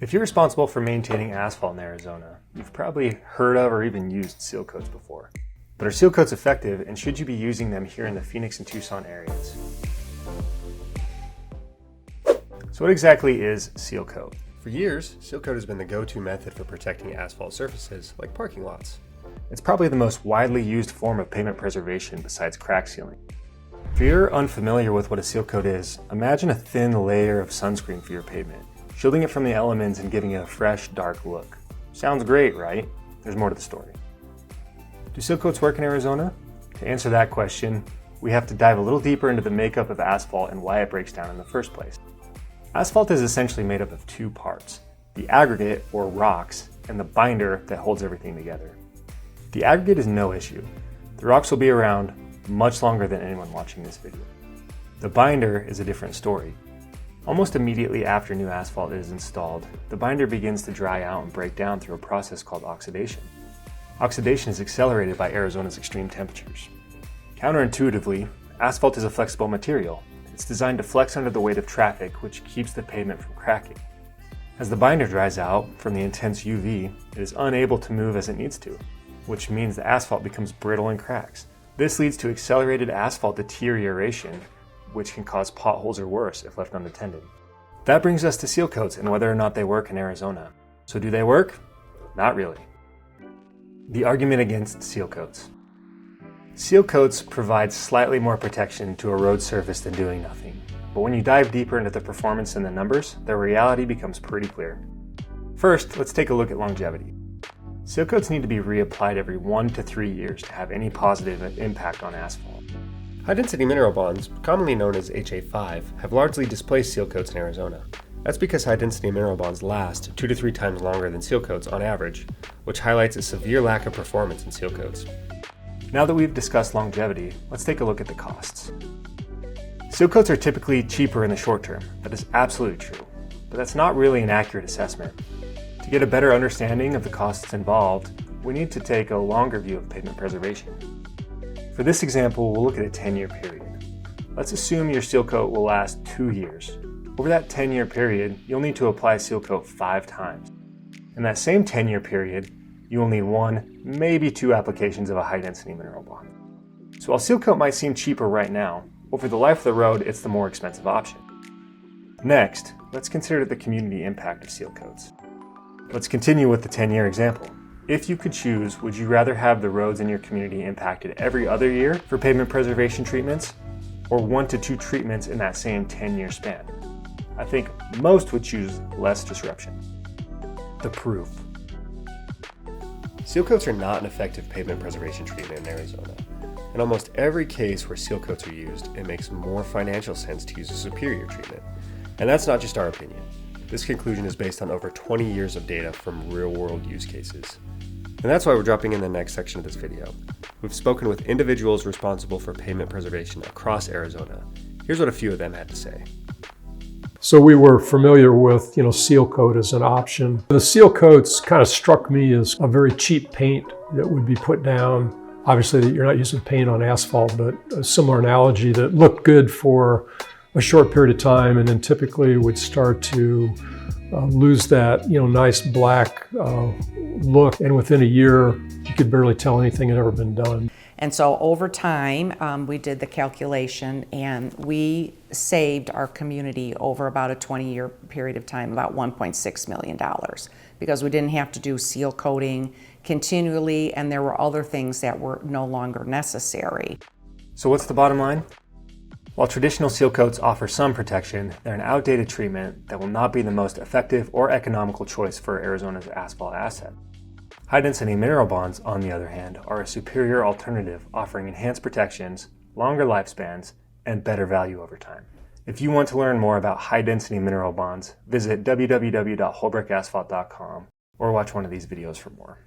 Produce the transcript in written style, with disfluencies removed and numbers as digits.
If you're responsible for maintaining asphalt in Arizona, you've probably heard of or even used seal coats before. But are seal coats effective, and should you be using them here in the Phoenix and Tucson areas? So what exactly is seal coat? For years, seal coat has been the go-to method for protecting asphalt surfaces like parking lots. It's probably the most widely used form of pavement preservation besides crack sealing. If you're unfamiliar with what a seal coat is, imagine a thin layer of sunscreen for your pavement, shielding it from the elements and giving it a fresh, dark look. Sounds great, right? There's more to the story. Do seal coats work in Arizona? To answer that question, we have to dive a little deeper into the makeup of asphalt and why it breaks down in the first place. Asphalt is essentially made up of two parts, the aggregate, or rocks, and the binder that holds everything together. The aggregate is no issue. The rocks will be around much longer than anyone watching this video. The binder is a different story. Almost immediately after new asphalt is installed, the binder begins to dry out and break down through a process called oxidation. Oxidation is accelerated by Arizona's extreme temperatures. Counterintuitively, asphalt is a flexible material. It's designed to flex under the weight of traffic, which keeps the pavement from cracking. As the binder dries out from the intense UV, it is unable to move as it needs to, which means the asphalt becomes brittle and cracks. This leads to accelerated asphalt deterioration, which can cause potholes or worse if left unattended. That brings us to seal coats and whether or not they work in Arizona. So do they work? Not really. The argument against seal coats. Seal coats provide slightly more protection to a road surface than doing nothing. But when you dive deeper into the performance and the numbers, the reality becomes pretty clear. First, let's take a look at longevity. Seal coats need to be reapplied every 1 to 3 years to have any positive impact on asphalt. High-density mineral bonds, commonly known as HA5, have largely displaced seal coats in Arizona. That's because high-density mineral bonds last 2 to 3 times longer than seal coats on average, which highlights a severe lack of performance in seal coats. Now that we've discussed longevity, let's take a look at the costs. Seal coats are typically cheaper in the short term. That is absolutely true, but that's not really an accurate assessment. To get a better understanding of the costs involved, we need to take a longer view of pavement preservation. For this example, we'll look at a 10-year period. Let's assume your seal coat will last 2 years. Over that 10-year period, you'll need to apply seal coat 5 times. In that same 10-year period, you will need 1, maybe 2 applications of a high-density mineral bond. So while seal coat might seem cheaper right now, over the life of the road, it's the more expensive option. Next, let's consider the community impact of seal coats. Let's continue with the 10-year example. If you could choose, would you rather have the roads in your community impacted every other year for pavement preservation treatments, or 1 to 2 treatments in that same 10-year span? I think most would choose less disruption. The proof. Seal coats are not an effective pavement preservation treatment in Arizona. In almost every case where seal coats are used, it makes more financial sense to use a superior treatment. And that's not just our opinion. This conclusion is based on over 20 years of data from real-world use cases. And that's why we're dropping in the next section of this video. We've spoken with individuals responsible for pavement preservation across Arizona. Here's what a few of them had to say. So we were familiar with, seal coat as an option. The seal coats kind of struck me as a very cheap paint that would be put down. Obviously, you're not using paint on asphalt, but a similar analogy that looked good for a short period of time and then typically would start to lose that, nice black look. And within a year, you could barely tell anything had ever been done. And so over time, we did the calculation and we saved our community over about a 20-year period of time, about $1.6 million, because we didn't have to do seal coating continually and there were other things that were no longer necessary. So what's the bottom line? While traditional seal coats offer some protection, they're an outdated treatment that will not be the most effective or economical choice for Arizona's asphalt asset. High-density mineral bonds, on the other hand, are a superior alternative offering enhanced protections, longer lifespans, and better value over time. If you want to learn more about high-density mineral bonds, visit www.wholebrickasphalt.com or watch one of these videos for more.